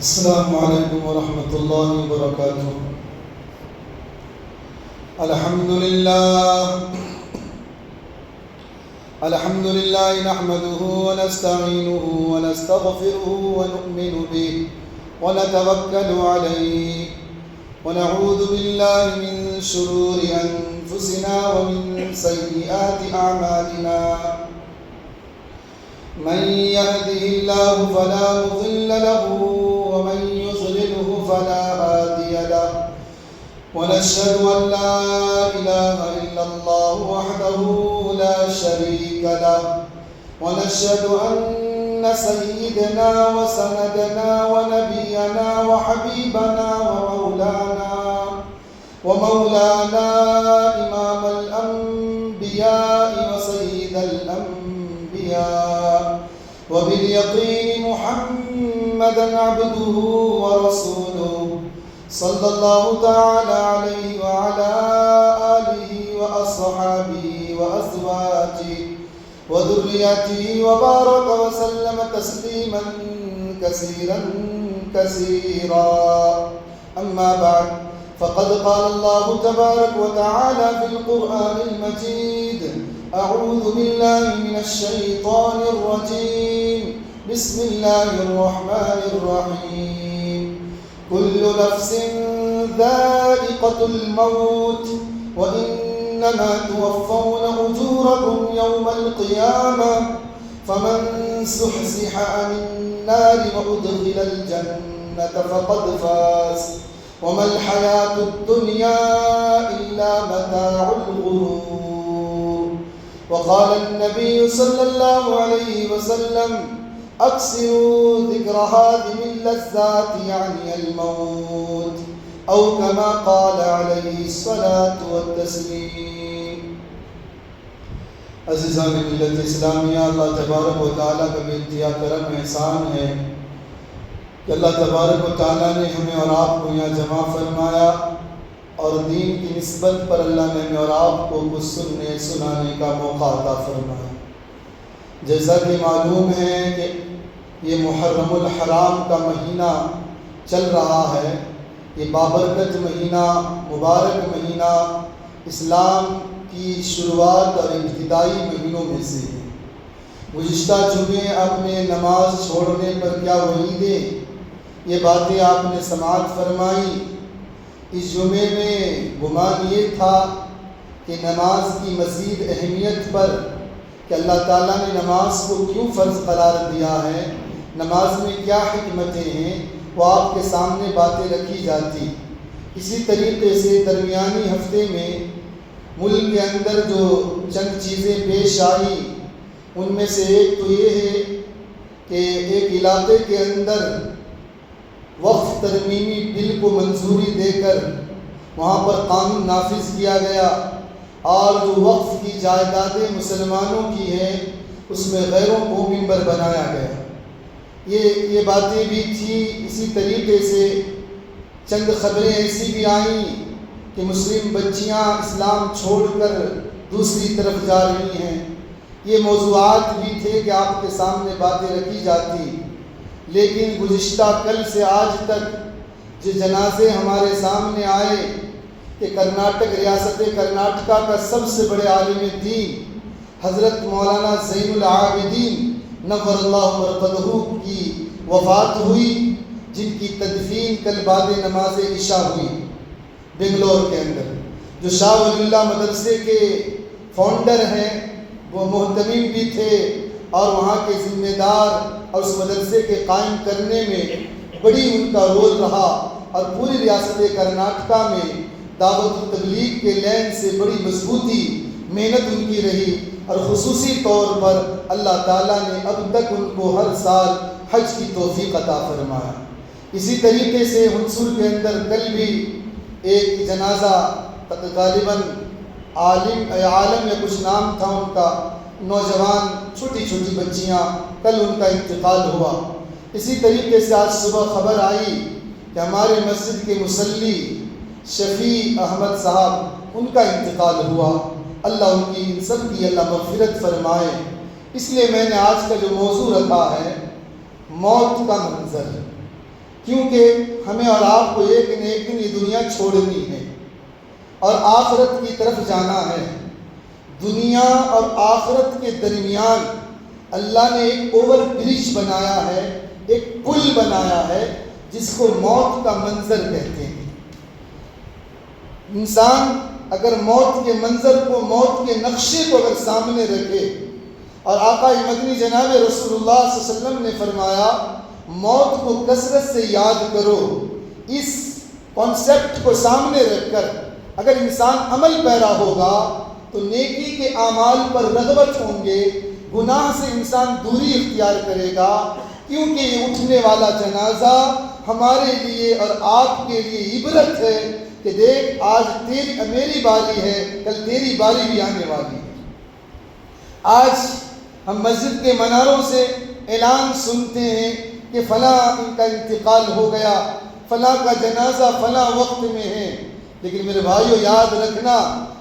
السلام علیکم ورحمۃ اللہ وبرکاتہ۔ الحمد للہ نحمده ونستعینه ونستغفره ونؤمن به ونتوکل علیہ ونعوذ باللہ من شرور انفسنا ومن سیئات اعمالنا، من يهده الله فلا مضل له ومن يضلله فلا هادي له، ونشهد أن لا إله إلا الله وحده لا شريك له، ونشهد أن سيدنا وسندنا ونبينا وحبيبنا ومولانا إمام الأنبياء وسيد الأنبياء وباليقين محمدا عبده ورسوله صلى الله تعالى عليه وعلى آله وأصحابه وأزواجه وذريته وبارك وسلم تسليما كثيرا كثيرا. أما بعد، فقد قال الله تبارك وتعالى في القرآن المجيد: أعوذ بالله من الشيطان الرجيم، بسم الله الرحمن الرحيم. كل نفس ذائقة الموت وإنما توفون أجوركم يوم القيامة فمن زحزح عن النار وأدخل الجنة فقد فاز وما الحياة الدنيا إلا متاع الغرور. وقال النبي صلى الله عليه وسلم: اکثروا ذکر هادم اللذات یعنی الموت، او کما قال علیہ الصلاة والتسلیم. عزیزان ملت اسلامیہ، اللہ تبارک و تعالیٰ کا بے انتہا کرم احسان ہے کہ اللہ تبارک و تعالیٰ نے ہمیں اور آپ کو یہاں جمع فرمایا، اور دین کی نسبت پر اللہ نے ہمیں اور آپ کو کچھ سنانے کا موقع عطا فرمایا. جیسا کہ معلوم ہے کہ یہ محرم الحرام کا مہینہ چل رہا ہے، یہ بابرکت مہینہ، مبارک مہینہ، اسلام کی شروعات اور ابتدائی مہینوں میں سے ہے. گزشتہ جمعے اپنے نماز چھوڑنے پر کیا وعیدیں، یہ باتیں آپ نے سماعت فرمائی. اس جمعے میں گمان یہ تھا کہ نماز کی مزید اہمیت پر، کہ اللہ تعالیٰ نے نماز کو کیوں فرض قرار دیا ہے، نماز میں کیا حکمتیں ہیں، وہ آپ کے سامنے باتیں رکھی جاتی. اسی طریقے سے درمیانی ہفتے میں ملک کے اندر جو چند چیزیں پیش آئی، ان میں سے ایک تو یہ ہے کہ ایک علاقے کے اندر وقف ترمیمی بل کو منظوری دے کر وہاں پر قانون نافذ کیا گیا، اور جو وقف کی جائیدادیں مسلمانوں کی ہیں اس میں غیروں کو ممبر بنایا گیا. یہ باتیں بھی تھیں. اسی طریقے سے چند خبریں ایسی بھی آئیں کہ مسلم بچیاں اسلام چھوڑ کر دوسری طرف جا رہی ہیں. یہ موضوعات بھی تھے کہ آپ کے سامنے باتیں رکھی جاتی. لیکن گزشتہ کل سے آج تک جو جنازے ہمارے سامنے آئے کہ کرناٹک، ریاست کرناٹکا کا سب سے بڑے عالم دین حضرت مولانا زین العابدین نور اللہ مرقدہ کی وفات ہوئی، جن کی تدفین کل بعد نماز عشاء ہوئی بنگلور کے اندر. جو شاہ ولی اللہ مدرسے کے فاؤنڈر ہیں، وہ محتمم بھی تھے اور وہاں کے ذمہ دار، اور اس مدرسے کے قائم کرنے میں بڑی ان کا رول رہا، اور پوری ریاست کرناٹکا میں دعوت و تبلیغ کے لین سے بڑی مضبوطی محنت ان کی رہی. اور خصوصی طور پر اللہ تعالیٰ نے اب تک ان کو ہر سال حج کی توفیق عطا فرمایا. اسی طریقے سے ہنسور کے اندر کل بھی ایک جنازہ، غالباً عالم یا کچھ نام تھا ان کا، نوجوان چھوٹی چھوٹی بچیاں، کل ان کا انتقال ہوا. اسی طریقے سے آج صبح خبر آئی کہ ہمارے مسجد کے مصلی شفیع احمد صاحب، ان کا انتقال ہوا. اللہ ان کی ان سب کی اللہ مغفرت فرمائے. اس لیے میں نے آج کا جو موضوع رکھا ہے موت کا منظر. کیونکہ ہمیں اور آپ کو ایک نہ ایک دن یہ دنیا چھوڑنی ہے اور آخرت کی طرف جانا ہے۔ دنیا اور آخرت کے درمیان اللہ نے ایک اوور برج بنایا ہے، ایک پل بنایا ہے جس کو موت کا منظر کہتے ہیں۔ انسان اگر موت کے منظر کو، موت کے نقشے کو اگر سامنے رکھے، اور آقا مدنی جناب رسول اللہ صلی اللہ علیہ وسلم نے فرمایا موت کو کثرت سے یاد کرو، اس کانسیپٹ کو سامنے رکھ کر اگر انسان عمل پیرا ہوگا تو نیکی کے اعمال پر رغبت ہوں گے، گناہ سے انسان دوری اختیار کرے گا، کیونکہ یہ اٹھنے والا جنازہ ہمارے لیے اور آپ کے لیے عبرت ہے کہ دیکھ آج میری باری ہے، کل تیری باری بھی آنے والی ہے۔ آج ہم مسجد کے مناروں سے اعلان سنتے ہیں کہ فلاں ان کا انتقال ہو گیا، فلاں کا جنازہ فلاں وقت میں ہے، لیکن میرے بھائیو یاد رکھنا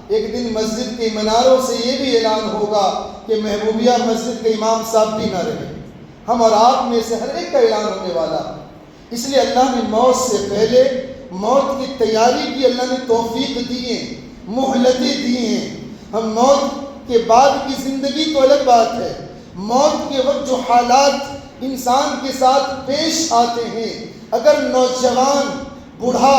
ایک دن مسجد کے مناروں سے یہ بھی اعلان ہوگا کہ محبوبیہ مسجد کے امام صاحب بھی نہ رہے، ہم اور آپ میں سے ہر ایک کا اعلان ہونے والا۔ اس لیے اللہ نے موت سے پہلے موت کی تیاری کی، اللہ نے توفیق دی ہے، مہلتیں دی ہیں۔ ہم موت کے بعد کی زندگی تو الگ بات ہے، موت کے وقت جو حالات انسان کے ساتھ پیش آتے ہیں، اگر نوجوان، بوڑھا،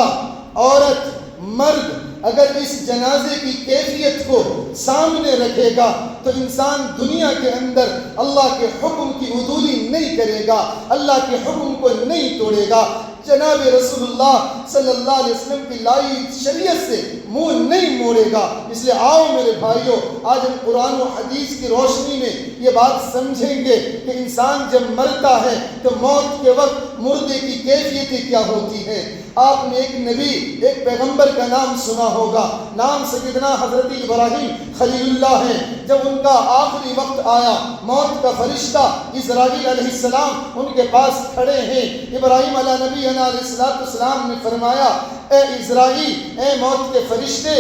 عورت، مرد اگر اس جنازے کی کیفیت کو سامنے رکھے گا تو انسان دنیا کے اندر اللہ کے حکم کی عدولی نہیں کرے گا، اللہ کے حکم کو نہیں توڑے گا، جناب رسول اللہ صلی اللہ علیہ وسلم کی لائی شریعت سے منہ نہیں موڑے گا۔ اس لیے آؤ میرے بھائیوں، آج ہم قرآن و حدیث کی روشنی میں یہ بات سمجھیں گے کہ انسان جب مرتا ہے تو موت کے وقت مردے کی کیفیتیں کیا ہوتی ہیں۔ آپ نے ایک نبی، ایک پیغمبر کا نام سنا ہوگا، نام سیدنا حضرت ابراہیم خلیل اللہ ہے۔ جب ان کا آخری وقت آیا، موت کا فرشتہ اسرائیل علیہ السلام ان کے پاس کھڑے ہیں۔ ابراہیم علیہ نبی علیہ السلام نے فرمایا اے اسرائیل، اے موت کے فرشتے،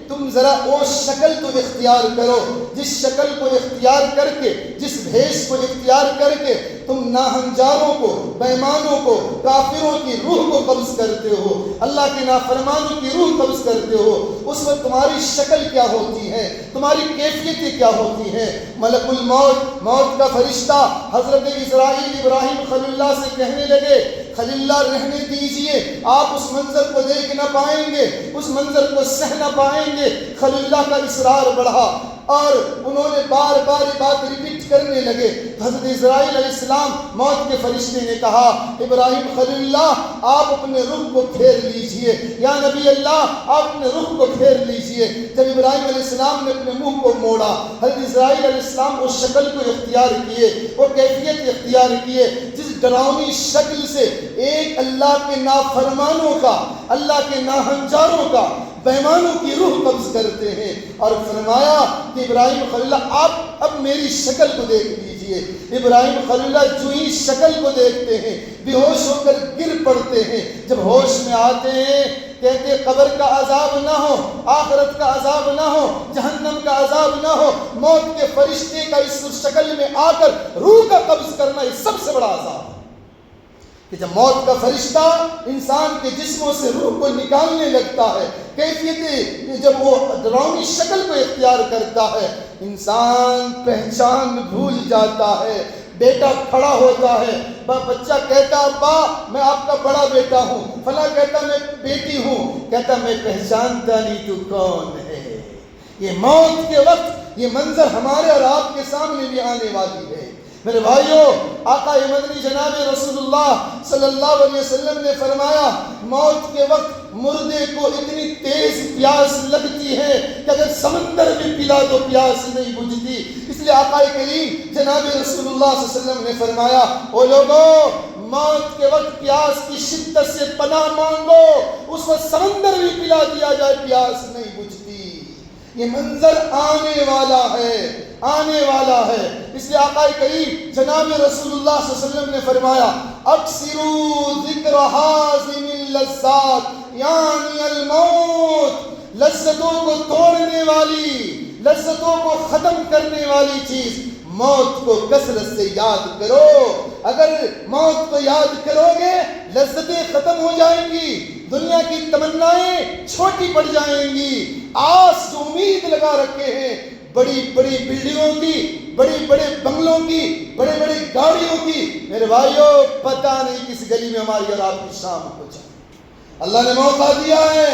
تم ذرا وہ شکل تو اختیار کرو جس شکل کو اختیار کر کے، جس بھیش کو اختیار کر کے تم ناہنجاروں کو، بیمانوں کو، کافروں کی روح کو قبض کرتے ہو، اللہ کے نافرمانوں کی روح قبض کرتے ہو، اس وقت تمہاری شکل کیا ہوتی ہے، تمہاری کیفیتیں کیا ہوتی ہیں۔ ملک الموت، موت کا فرشتہ حضرت اسرائیل ابراہیم خلیل اللہ سے کہنے لگے خلیل اللہ رہنے دیجئے، آپ اس منظر کو دیکھ نہ پائیں گے، اس منظر کو سہ نہ پائیں گے۔ خلیل اللہ کا اصرار بڑھا اور انہوں نے بار بار یہ بات ریپیٹ کرنے لگے۔ حضرت اسرائیل علیہ السلام موت کے فرشتے نے کہا ابراہیم خلیل اللہ آپ اپنے رخ کو پھیر لیجئے، یا نبی اللہ آپ اپنے رخ کو پھیر لیجئے۔ جب ابراہیم علیہ السلام نے اپنے منہ کو موڑا، حضرت اسرائیل علیہ السلام اس شکل کو اختیار کیے، وہ کیفیت اختیار کیے جس ڈراؤنی شکل سے ایک اللہ کے نافرمانوں کا، اللہ کے ناہنجاروں کا، بیمانوں کی روح قبض کرتے ہیں، اور فرمایا کہ ابراہیم خلیل اللہ آپ اب میری شکل کو دیکھ لیجئے۔ ابراہیم خلیل اللہ جو ہی شکل کو دیکھتے ہیں بے ہوش ہو کر گر پڑتے ہیں، جب ہوش میں آتے ہیں کہتے قبر کا عذاب نہ ہو، آخرت کا عذاب نہ ہو، جہنم کا عذاب نہ ہو، موت کے فرشتے کا اس شکل میں آ کر روح کا قبض کرنا یہ سب سے بڑا عذاب ہے۔ کہ جب موت کا فرشتہ انسان کے جسموں سے روح کو نکالنے لگتا ہے، کیفیت جب وہ ڈراؤنی شکل کو اختیار کرتا ہے، انسان پہچان بھول جاتا ہے۔ بیٹا کھڑا ہوتا ہے، بچہ کہتا ابا میں آپ کا بڑا بیٹا ہوں، فلاں کہتا میں بیٹی ہوں، کہتا میں پہچانتا نہیں تو کون ہے۔ یہ موت کے وقت یہ منظر ہمارے اور آپ کے سامنے بھی آنے والی ہے۔ میرے بھائیوں، آقا مدنی جناب رسول اللہ صلی اللہ علیہ وسلم نے فرمایا موت کے وقت مردے کو اتنی تیز پیاس لگتی ہے کہ اگر سمندر بھی پلا تو پیاس نہیں بجھتی۔ اس لیے آقا کریم جناب رسول اللہ صلی اللہ علیہ وسلم نے فرمایا او لوگو، موت کے وقت پیاس کی شدت سے پناہ مانگو، اس وقت سمندر بھی پلا دیا جائے پیاس نہیں بجھتی۔ یہ منظر آنے والا ہے، آنے والا ہے۔ اس لیے آقا کریم جناب رسول اللہ صلی اللہ علیہ وسلم نے فرمایا اکثروا ذکر حازم اللذات یعنی الموت، لذتوں کو توڑنے والی، لذتوں کو ختم کرنے والی چیز موت کو کثرت سے یاد کرو. اگر موت کو یاد کرو گے لذتیں ختم ہو جائیں گی, دنیا کی تمنائیں چھوٹی پڑ جائیں گی. آس جو امید لگا رکھے ہیں بڑی بڑی بلڈنگوں کی, بڑے بڑے بنگلوں کی, بڑے بڑے گاڑیوں کی, میرے بھائیوں پتہ نہیں کس گلی میں ہماری اور آپ کی شام ہو جائے. اللہ نے موقع دیا ہے,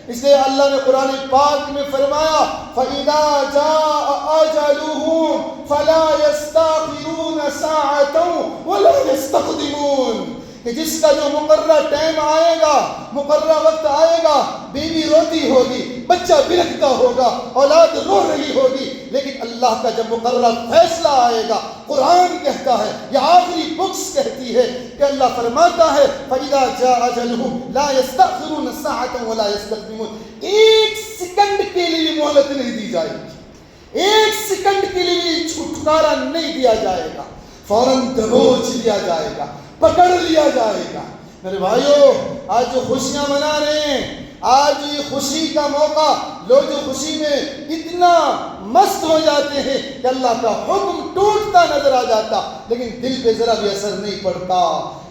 اس لیے اللہ نے قرآن پاک میں فرمایا فَإِذَا جَاءَ أَجَلُهُمْ فَلَا يَسْتَأْخِرُونَ سَاعَةً وَلَا يَسْتَقْدِمُونَ, کہ جس کا جو مقررہ ٹائم آئے گا, مقررہ وقت آئے گا, بیوی روتی ہوگی, بچہ بلکتا ہوگا, اولاد رو رہی ہوگی, لیکن اللہ کا جب مقررہ فیصلہ آئے گا, قرآن کہتا ہے, یہ آخری بکس کہتی ہے کہ اللہ فرماتا ہے فَإِذَا جَاءَ أَجَلُهُمْ لَا يَسْتَأْخِرُونَ سَاعَةً وَلَا يَسْتَقْدِمُونَ. ایک سیکنڈ کے لیے بھی مہلت نہیں دی جائے گی, ایک سیکنڈ کے لیے بھی چھٹکارا نہیں دیا جائے گا, فوراً دبوچ لیا جائے گا, پکڑ لیا جائے گا. میرے بھائیوں آج جو خوشیاں منا رہے ہیں, آج یہ خوشی کا موقع, لوگ جو خوشی میں اتنا مست ہو جاتے ہیں کہ اللہ کا حکم ٹوٹتا نظر آ جاتا لیکن دل پہ ذرا بھی اثر نہیں پڑتا.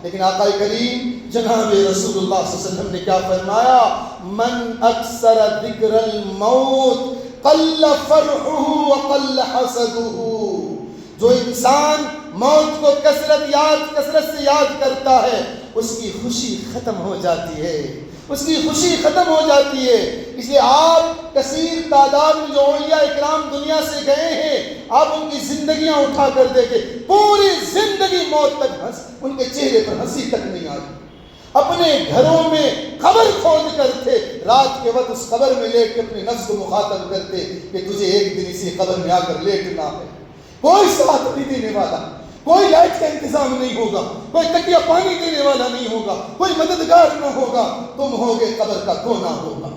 لیکن آقا کریم جناب رسول اللہ صلی اللہ علیہ وسلم نے کیا فرمایا, من اکثر ذکر الموت قل فرحہ وقل حسدہ. جو انسان موت کو کثرت سے یاد کرتا ہے اس کی خوشی ختم ہو جاتی ہے, اس کی خوشی ختم ہو جاتی ہے. اس لیے آپ کثیر تعداد میں جو اولیاء اکرام دنیا سے گئے ہیں, آپ ان کی زندگیاں اٹھا کر دیکھیں, پوری زندگی موت تک ان کے چہرے پر ہنسی تک نہیں آئی. اپنے گھروں میں قبر کھود کر تھے, رات کے وقت اس قبر میں لیٹ کے اپنے نفس کو مخاطب کرتے کہ تجھے ایک دن اسی قبر میں آ کر لیٹنا ہے. کوئی ساتھ نہیں دینے والا, کوئی لائٹ کا انتظام نہیں ہوگا, کوئی تکیہ پانی دینے والا نہیں ہوگا, کوئی مددگار نہ ہوگا, تم ہوگے قبر کا کونا ہوگا,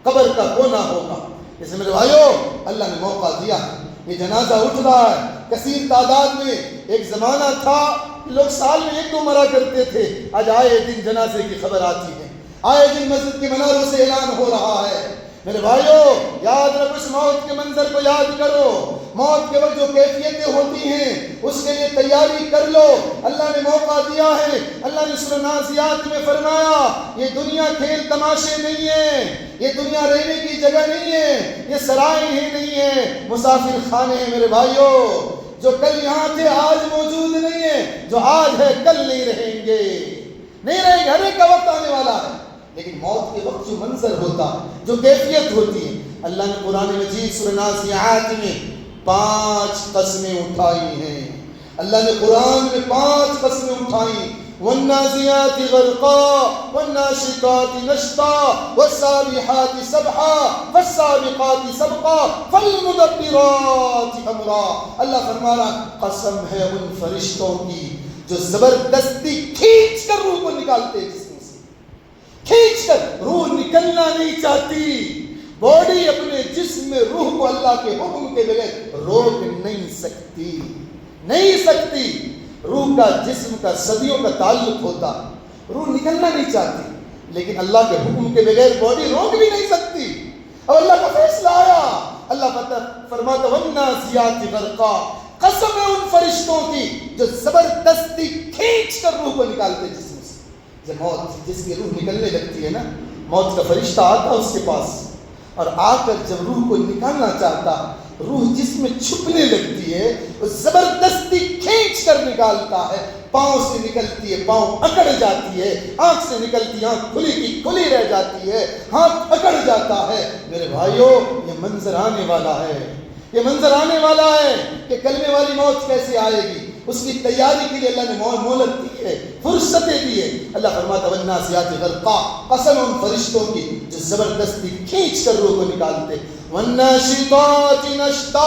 قبر کا کونا ہوگا. اس میرے بھائیوں اللہ نے موقع دیا ہے, یہ جنازہ اٹھ رہا ہے کثیر تعداد میں. ایک زمانہ تھا لوگ سال میں 1-2 مرا کرتے تھے, آج آئے دن جنازے کی خبر آتی ہے, آئے دن مسجد کے مناروں سے اعلان ہو رہا ہے. میرے بھائیوں یاد رکھو, اس موت کے منظر کو یاد کرو, موت کے وقت جو کیفیتیں ہوتی ہیں اس کے لیے تیاری کر لو. اللہ نے موقع دیا ہے, اللہ نے سورہ نازعات میں فرمایا یہ دنیا کھیل تماشے نہیں ہے, یہ دنیا رہنے کی جگہ نہیں ہے, یہ سرائے ہی نہیں ہے, مسافر خانے ہیں. میرے بھائیوں جو کل یہاں تھے آج موجود نہیں ہے, جو آج ہے کل نہیں رہیں گے, نہیں رہیں گے. ہر ایک کا وقت آنے والا ہے, لیکن موت کے وقت جو منظر ہوتا ہے, جو کیفیت ہوتی ہے, اللہ نے قرآن مجید سورہ نازعات میں 5 قسمیں اٹھائی ہیں. اللہ نے قرآن میں 5 قسمیں اٹھائی, والنازعات غرقا والناشطات نشطا والسابحات سبحا فالسابقات سبقا فالمدبرات امرا. اللہ فرما رہا قسم ہے ان فرشتوں کی جو زبردستی کھینچ کر روح کو نکالتے, جسم سے کھینچ کر روح نکلنا نہیں چاہتی. باڈی اپنے جسم میں روح کو اللہ کے حکم کے بغیر روک نہیں سکتی, نہیں سکتی. روح کا جسم کا صدیوں کا تعلق ہوتا, روح نکلنا نہیں چاہتی, لیکن اللہ کے حکم کے بغیر باڈی روک بھی نہیں سکتی. اب اللہ کا فیصلہ آیا, اللہ فرماتا والنازعات غرقا, قسم ہے ان فرشتوں کی جو زبردستی کھینچ کر روح کو نکالتے جسم سے. جب موت جس کی روح نکلنے لگتی ہے نا, موت کا فرشتہ آتا اس کے پاس, اور آ کر جب روح کو نکالنا چاہتا, روح جس میں چھپنے لگتی ہے وہ زبردستی کھینچ کر نکالتا ہے. پاؤں سے نکلتی ہے, پاؤں اکڑ جاتی ہے, آنکھ سے نکلتی ہے, آنکھ کھلی کی کھلی رہ جاتی ہے, ہاتھ اکڑ جاتا ہے. میرے بھائیوں یہ منظر آنے والا ہے, یہ منظر آنے والا ہے کہ کلمے والی موت کیسے آئے گی. اس کی تیاری کے لیے اللہ نے مہلت دی ہے, فرصتیں دی ہے. اللہ فرماتا والنازعات غرقا, قسم ان فرشتوں کی جو زبردستی کھینچ کر روح کو نکالتے. والناشطات نشطا,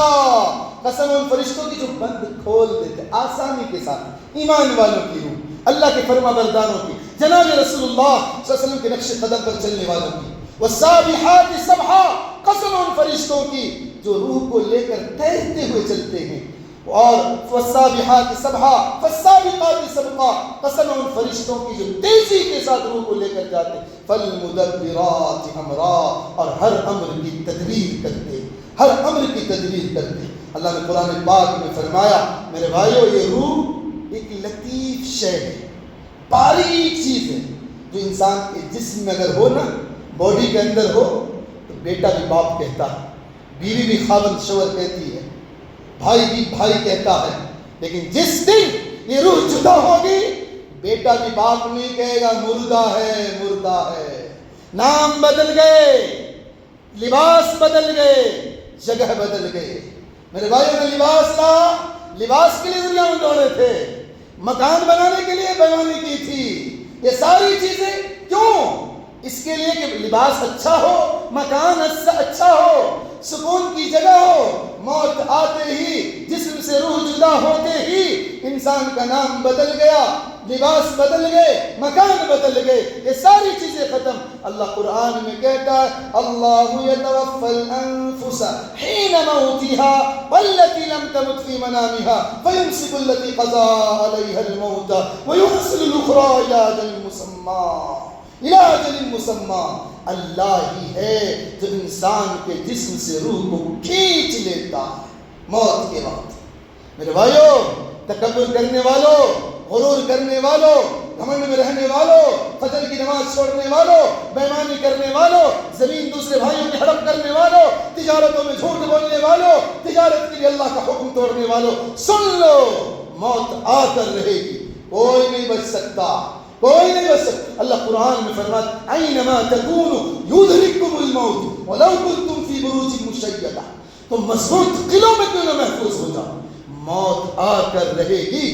قسم ان فرشتوں کی جو بند کھول دیتے آسانی کے ساتھ ایمان والوں کی روح, اللہ کے فرما برداروں کی, جناب رسول اللہ صلی اللہ علیہ وسلم کے نقش قدم پر چلنے والوں کی. والسابحات سبحا, قسم ان فرشتوں کی جو روح کو لے کر تیرتے ہوئے چلتے ہیں. اور والسابحات سبحا فالسابقات سبقا, قسم ان فرشتوں کی جو تیزی کے ساتھ روح کو لے کر جاتے. فالمدبرات امرا, اور ہر امر کی تدبیر کرتے, ہر امر کی تدبیر کرتے. اللہ نے قرآن پاک میں فرمایا میرے بھائیو یہ روح ایک لطیف شے ہے، باریک چیز ہے جو انسان کے جسم میں اگر ہو نا، باڈی کے اندر ہو تو بیٹا بھی باپ کہتا ہے، بیوی بھی خاوند شوہر کہتی ہے، بھائی بھی بھائی کہتا ہے، لیکن جس دن یہ روح جدا ہوگی بیٹا بھی باپ نہیں کہے گا، مردہ ہے مردہ ہے۔ نام بدل گئے، لباس بدل گئے، جگہ بدل گئے۔ میرے بھائیوں نے لباس لا، لباس کے لیے دنیا میں دوڑے تھے، مکان بنانے کے لیے بیمانی کی تھی، یہ ساری چیزیں کیوں؟ اس کے لیے کہ لباس اچھا ہو، مکان اچھا ہو، سکون کی جگہ ہو۔ موت آتے ہی، جسم سے روح جدا ہوتے ہی انسان کا نام بدل گیا، لباس بدل گئے، مکان بدل گئے، یہ ساری چیزیں ختم۔ اللہ قرآن میں کہتا ہے اللہ یتوفی الانفس حین موتها والتي لم تمت في منامها فيمسك التي قضى عليها الموت ويرسل الاخرى الى اجل مسمى الى اجل مسمى۔ اللہ ہی ہے جو انسان کے جسم سے روح کو کھینچ لیتا ہے موت کے وقت۔ میرے بھائیو، تکبر کرنے والوں، غرور کرنے والوں، گھمنڈ میں رہنے والوں، فجر کی نماز چھوڑنے والوں، بےایمانی کرنے والوں، زمین دوسرے بھائیوں کی ہڑپ کرنے والوں، تجارتوں میں جھوٹ بولنے والوں، تجارت کے لیے اللہ کا حکم توڑنے والوں، سن لو موت آ کر رہے گی، کوئی نہیں بچ سکتا، کوئی نہیں بچ سکتا۔ اللہ قرآن میں فرماتا اینما تکونوا یدرککم الموت ولو کنتم فی بروج مشیدہ، تم مضبوط قلعوں میں کیوں نہ محفوظ ہو جاؤ، موت آ کر رہے گی،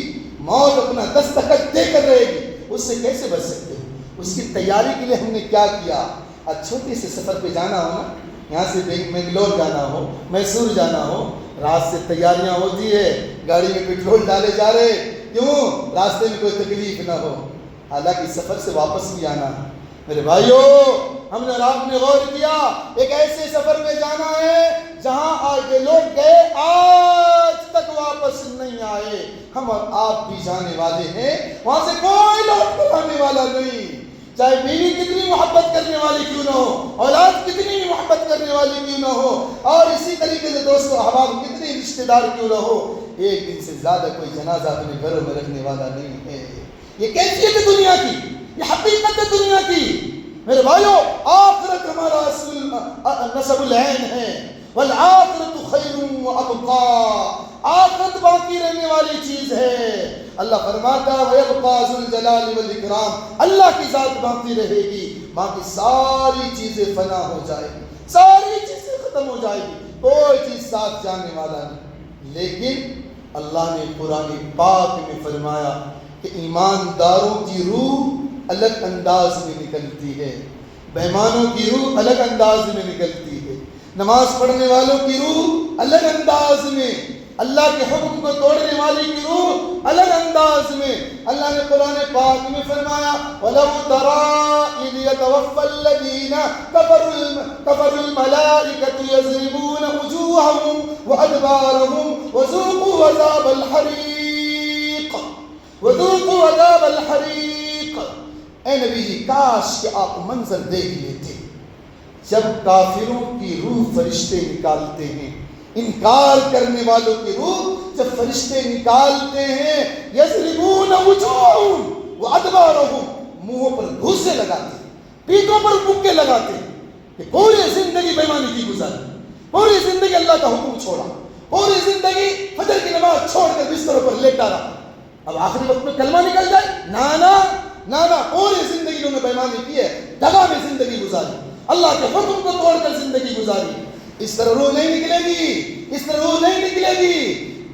موت اپنا دستخط دے کر رہے گی، اس سے کیسے بچ سکتے ہو؟ اس کی تیاری کے لیے ہم نے کیا کیا؟ آج چھوٹے سے سفر پہ جانا ہو نا، یہاں سے بنگلور جانا ہو، میسور جانا ہو، رات سے تیاریاں ہوتی ہے، گاڑی میں پیٹرول ڈالے جا رہے، کیوں؟ راستے میں کوئی تکلیف نہ ہو، حالانکہ سفر سے واپس بھی آنا ہے۔ میرے بھائیو، ہم نے رات میں غور کیا، ایک ایسے سفر میں جانا ہے جہاں آگے لوگ گئے آج تک واپس نہیں آئے، ہم اور آپ بھی جانے والے ہیں، وہاں سے کوئی لوٹ کر آنے والا نہیں، چاہے بیوی کتنی محبت کرنے والی کیوں نہ ہو، اولاد کتنی محبت کرنے والی کیوں نہ ہو، اور اسی طریقے سے دوست و احباب کتنے رشتہ دار کیوں نہ ہو، ایک دن سے زیادہ کوئی جنازہ اپنے گھروں میں رکھنے والا نہیں ہے۔ یہ کیفیت ہے دنیا کی، یہ حقیقت ہے دنیا کی۔ میرے بھائیو، آخرت ہمارا اصل نصب العین ہے، والآخرت خیر وابقا، آخرت باقی رہنے والی چیز ہے۔ اللہ فرماتا ہے وَيَبْقَى ذُو الْجَلَالِ وَالْإِكْرَامِ، اللہ کی ذات باقی رہے گی، باقی ساری چیزیں فنا ہو جائے گی، ساری چیزیں ختم ہو جائے گی، کوئی چیز ساتھ جانے والا نہیں۔ لیکن اللہ نے قرآن پاک میں فرمایا کہ ایمانداروں کی روح الگ انداز میں نکلتی ہے، بےایمانوں کی روح الگ انداز میں نکلتی ہے، نماز پڑھنے والوں کی روح الگ انداز میں، اللہ کے حکم کو توڑنے والی کی روح الگ انداز میں۔ اللہ نے قرآن پاک میں فرمایا وَلَوْ تَرَىٰ إِذْ يَتَوَفَّى الَّذِينَ كَفَرُوا الْمَلَائِكَةُ يَضْرِبُونَ وُجُوهَهُمْ وَأَدْبَارَهُمْ وَذُوقُوا عَذَابَ الْحَرِيقِ وَذُوقُوا عَذَابَ الْحَرِيقِ۔ اے نبی جی، کاش کہ آپ منظر دیکھ لیتے جب کافروں کی روح فرشتے نکالتے ہیں، انکار کرنے والوں کی روح جب فرشتے نکالتے ہیں، یضربون وجوہہم وادبارہم، منہوں پر گھوسے لگاتے ہیں، پیٹھوں پر مکے لگاتے ہیں کہ پوری زندگی بےایمانی کی گزاری، پوری زندگی اللہ کا حکم چھوڑا، پوری زندگی فجر کی نماز چھوڑ کر بستروں پر لیٹا رہا، اب آخری وقت میں کلمہ نکل جائے، نانا پوری زندگی انہوں نے بےایمانی کی ہے، دغا میں زندگی گزاری، اللہ کے حکم کو توڑ کر زندگی گزاری۔ اس طرح روح نہیں نکلے گی، اس طرح روح نہیں نکلے گی،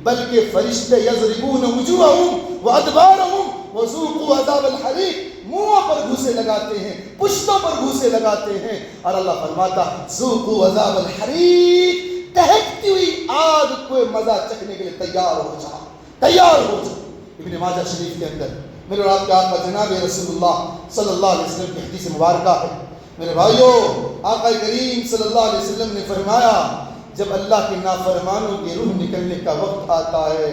بلکہ فرشتے یضربون وجوہہم وادبارہم وذوقوا عذاب الحریق، منہوں پر گھوسے لگاتے ہیں، پشتوں پر گھوسے لگاتے ہیں، اور اللہ فرماتا ذوقوا عذاب الحریق، دہکتی ہوئی آگ کو مزہ چکھنے کے لیے تیار ہو جاؤ۔ ابن ماجہ شریف کے اندر میرے اور آپ کے آقا جناب رسول اللہ صلی اللہ علیہ وسلم کی حدیث مبارکہ ہے۔ میرے بھائیو، آقا کریم صلی اللہ علیہ وسلم نے فرمایا جب اللہ کے نافرمانوں کی روح نکلنے کا وقت آتا ہے،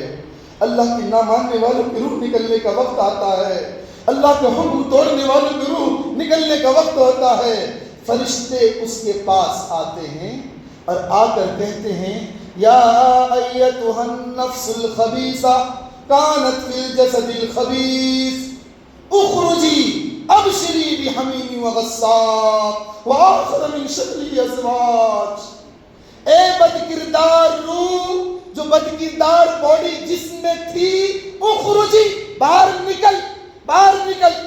اللہ کے نہ ماننے والوں کی روح نکلنے کا وقت آتا ہے، اللہ کے حکم توڑنے والوں کی روح نکلنے کا وقت ہوتا ہے، فرشتے اس کے پاس آتے ہیں اور آ کر کہتے ہیں یا ایتھا النفس الخبیثہ کانت فی الجسد الخبیث اخرجی ابشری بحمیم وغساق وآخر من شکلی ازواج. اے بد کردار روح جو بد کردار باڈی جسم میں تھی، اخرجی باہر نکل، باہر نکل.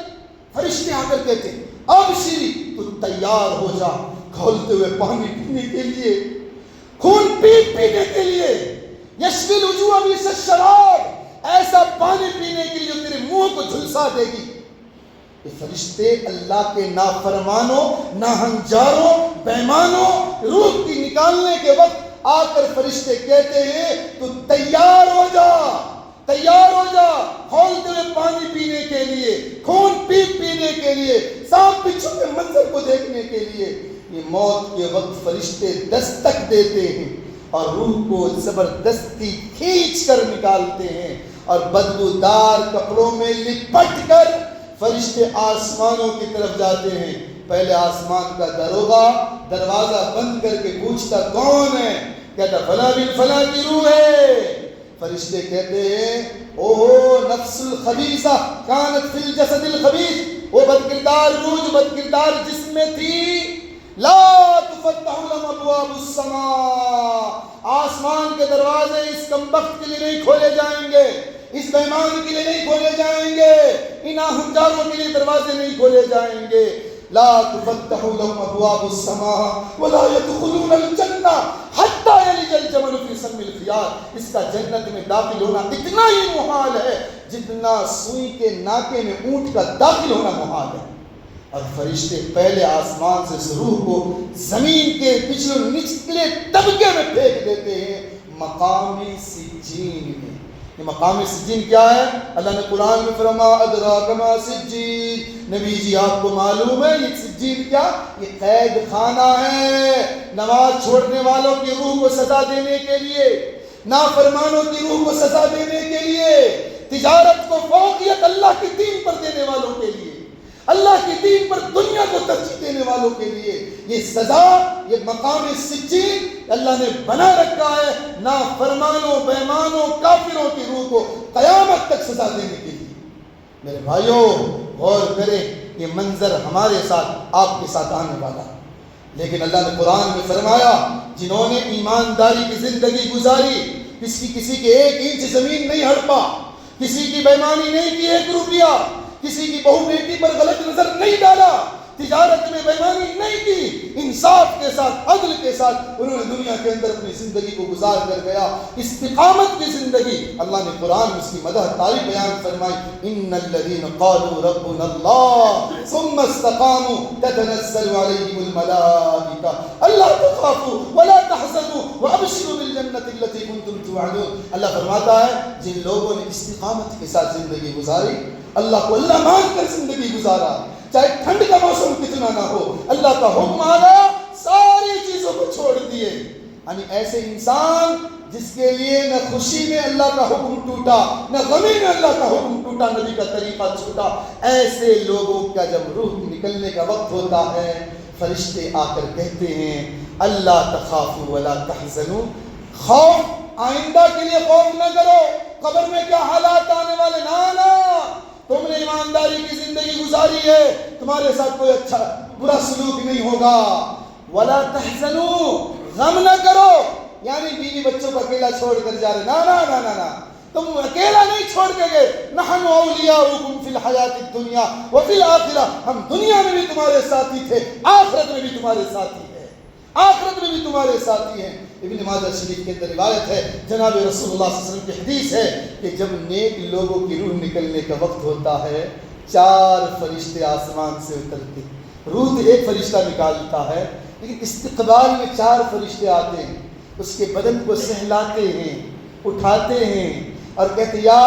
فرشتے آ کر کہتے ابشری تو تیار ہو جا کھولتے ہوئے پانی پینے کے لیے، خون پینے کے لیے. یشفی الوجوہ مثل الشراب، ایسا پانی پینے کے لیے جو تیرے منہ کو جھلسا دے گی. یہ فرشتے اللہ کے نافرمانوں، ناہنجاروں، بےمانوں روح کی نکالنے کے وقت آ کر فرشتے کہتے ہیں تو تیار ہو جا، تیار ہو جا کھولتے ہوئے پانی پینے کے لیے، خون پینے کے لیے، سانپ بچھو کے منظر کو دیکھنے کے لیے. یہ موت کے وقت فرشتے دستک دیتے ہیں اور روح کو زبردستی کھینچ کر نکالتے ہیں اور بدبودار کپڑوں میں لپٹ کر فرشتے آسمانوں کی طرف جاتے ہیں. پہلے آسمان کا دروغہ دروازہ بند کر کے پوچھتا کون ہے؟ کہتا فلاں بن فلاں کی روح ہے. فرشتے کہتے ہیں اوہ نفس الخبیثہ کانت فی الجسد الخبیث، وہ بدکردار روح جو بدکردار جسم میں تھی، لا تفتح لهم ابواب السماء، آسمان کے دروازے اس کمبخت کے لیے نہیں کھولے جائیں گے، اس بےمان کے لیے نہیں کھولے جائیں گے، ان ہنجاروں کے لیے دروازے نہیں کھولے جائیں گے. لا تفتح لهم ابواب السماء ولا يدخلون الجنہ حتى يلج الجمل في سم الخياط. اس کا جنت میں داخل ہونا اتنا ہی محال ہے جتنا سوئی کے ناکے میں اونٹ کا داخل ہونا محال ہے. اور فرشتے پہلے آسمان سے روح کو زمین کے پچھلے نچلے طبقے میں پھینک دیتے ہیں، مقام سجین میں. یہ مقام سجین کیا ہے؟ اللہ نے قرآن میں فرمایا ادراک ما سجین. نبی جی آپ کو معلوم ہے یہ سجین کیا؟ یہ قید خانہ ہے. نماز چھوڑنے والوں کی روح کو سزا دینے کے لیے، نافرمانوں کی روح کو سزا دینے کے لیے، تجارت کو فوقیت اللہ کے دین پر دینے والوں کے لیے، اللہ کے دین پر دنیا کو ترجیح دینے والوں کے لیے یہ سزا، یہ مقام سجین اللہ نے بنا رکھا ہے نافرمانوں، بےمانوں، کافروں کی روح کو قیامت تک سزا دینے کے لیے. میرے بھائیوں غور کریں، یہ منظر ہمارے ساتھ آپ کے ساتھ آنے والا ہے. لیکن اللہ نے قرآن میں فرمایا جنہوں نے ایمانداری کی زندگی گزاری، کسی کے ایک انچ زمین نہیں ہڑپا، کسی کی بےمانی نہیں کی، 1 روپیہ کسی کی بہو بیٹی پر غلط نظر نہیں ڈالا، تجارت میں بےمانی نہیں کی، انصاف کے ساتھ، عدل کے ساتھ انہوں نے دنیا کے اندر اپنی زندگی کو گزار کر گیا، استقامت کی زندگی. اللہ نے قرآن میں اس کی مدح تعریف بیان فرمائی ان الذین قالوا ربنا اللہ ثم استقاموا تتنزل علیہم الملائکہ الا تخافوا ولا تحزنوا وابشروا بالجنۃ التي کنتم توعدون. اللہ فرماتا ہے جن لوگوں نے استقامت کے ساتھ زندگی گزاری، اللہ کو اللہ مان کر زندگی گزارا، چاہے ٹھنڈ کا موسم کتنا نہ ہو، اللہ کا حکم آیا ساری چیزوں کو چھوڑ دیے. یعنی ایسے انسان جس کے لیے نہ خوشی میں اللہ کا حکم ٹوٹا، نہ غمی میں اللہ کا حکم ٹوٹا، نبی کا طریقہ چھوٹا، ایسے لوگوں کا جب روح نکلنے کا وقت ہوتا ہے فرشتے آ کر کہتے ہیں اللہ تخافوا ولا تحزنوا، خوف آئندہ کے لیے خوف نہ کرو، قبر میں کیا حالات آنے والے، نہ تم نے ایمانداری کی زندگی گزاری ہے، تمہارے ساتھ کوئی اچھا برا سلوک نہیں ہوگا. ولا تحزنوا، غم نہ کرو، یعنی بیوی بچوں کو اکیلا چھوڑ کر جا رہے، نہ تم اکیلا نہیں چھوڑ کے گئے. نحن اولیاؤکم فی الحیات الدنیا وفی الآخرہ، ہم دنیا میں بھی تمہارے ساتھی تھے، آخرت میں بھی تمہارے ساتھی ہیں، آخرت میں بھی تمہارے ساتھی ہیں. ابن ماجہ شریف کے اندر روایت ہے، جناب رسول اللہ صلی اللہ علیہ وسلم کی حدیث ہے کہ جب نیک لوگوں کی روح نکلنے کا وقت ہوتا ہے 4 فرشتے آسمان سے اترتے، روح ایک فرشتہ نکالتا ہے، لیکن استقبال میں 4 فرشتے آتے ہیں، اس کے بدن کو سہلاتے ہیں، اٹھاتے ہیں اور کہتے یا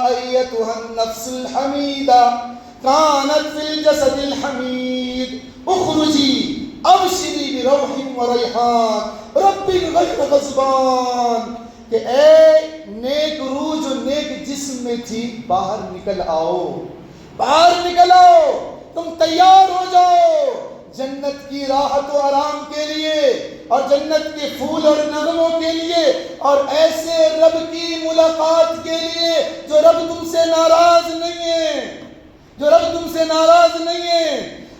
ایتھا النفس الحمیدہ کانت فی الجسد الحمید اخرجی ابشری بروح و ریحان رب غیر غضبان. کہ اے نیک روح جو نیک جسم میں تھی باہر نکل آؤ، باہر نکل آؤ، تم تیار ہو جاؤ جنت کی راحت و آرام کے لیے. اور جنت کے پھول اور نغموں کے لیے اور ایسے رب کی ملاقات کے لیے جو رب تم سے ناراض نہیں ہے، جو رب تم سے ناراض نہیں ہے،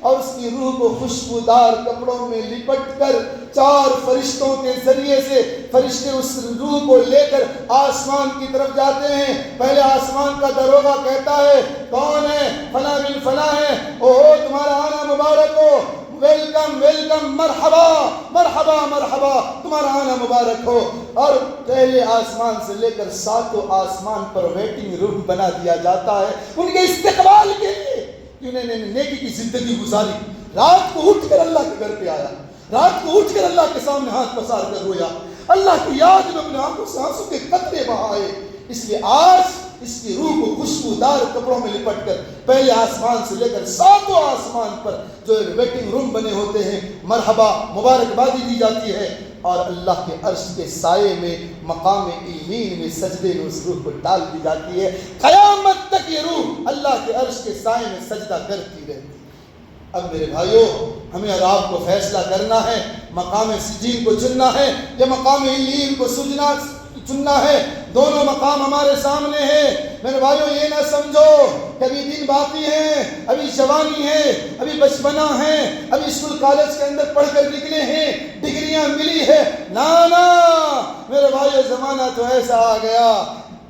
اور اس کی روح کو خوشبودار کپڑوں میں لپٹ کر 4 فرشتوں کے ذریعے سے فرشتے اس روح کو لے کر آسمان کی طرف جاتے ہیں۔ پہلے آسمان کا دروگا کہتا ہے کون ہے؟ فلاں بن فلاں ہے، اوہ تمہارا آنا مبارک ہو، ویلکم ویلکم، مرحبا مرحبا مرحبا، تمہارا آنا مبارک ہو۔ اور پہلے آسمان سے لے کر 7 آسمان پر ویٹنگ روم بنا دیا جاتا ہے ان کے استقبال کے لیے، انہوں نے نیکی کی زندگی گزاری، رات کو اٹھ کر اللہ کے گھر پہ آیا، رات کو اٹھ کر اللہ کے سامنے ہاتھ پسار کر رویا، اللہ کی یاد میں اپنے آنکھوں سے آنسو کے قطرے بہائے۔ اس لیے آج اس کی روح کو خوشبودار کپڑوں میں لپٹ کر پہلے آسمان سے لے کر 7 آسمان پر جو ویٹنگ روم بنے ہوتے ہیں مرحبا مبارکبادی دی جاتی ہے، اور اللہ کے عرش کے سائے میں مقام ایمین میں سجدے میں اس روح کو ڈال دی جاتی ہے۔ قیامت تک یہ روح اللہ کے عرش کے سائے میں سجدہ کرتی رہتی ہے۔ اب میرے بھائیوں، ہمیں اور آپ کو فیصلہ کرنا ہے، مقام سجین کو چننا ہے یا مقام علیین کو چننا ہے۔ دونوں مقام ہمارے سامنے ہیں۔ میرے بھائیوں یہ نہ سمجھو کہ ابھی دن باقی ہیں، ابھی جوانی ہے، ابھی بچپنا ہے، ابھی اسکول کالج کے اندر پڑھ کر نکلے ہیں، ڈگریاں ملی ہے، نا میرے بھائیوں زمانہ تو ایسا آ گیا،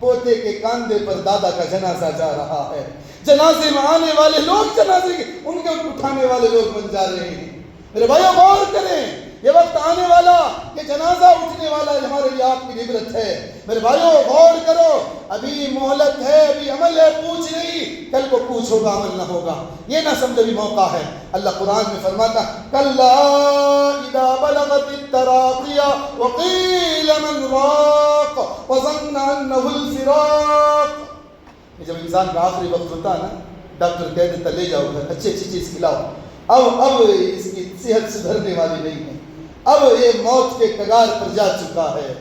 پوتے کے کاندھے پر دادا کا جنازہ جا رہا ہے، جنازے میں آنے والے لوگ جنازے ان کے اٹھانے والے لوگ بن جا رہے ہیں۔ میرے بھائیوں غور کریں، یہ وقت آنے والا، یہ جنازہ اٹھنے والا ہمارے لیے آپ کی عبرت ہے۔ میرے بھائیوں غور کرو، ابھی مہلت ہے، ابھی عمل ہے، پوچھ نہیں، کل کو پوچھ ہوگا عمل نہ ہوگا، یہ نہ سمجھو بھی موقع ہے۔ اللہ قرآن میں فرماتا کلا اذا بلغت التراقی وقیل من راق وظن انہ الفراق۔ جب انسان کا آخری وقت ہوتا ہے نا، ڈاکٹر کہہ دیتا لے جاؤ گھر، اچھی چیز کھلاؤ، اب اس کی صحت سدھرنے والی نہیں ہے، اب یہ موت کے کگار پر جا چکا ہے۔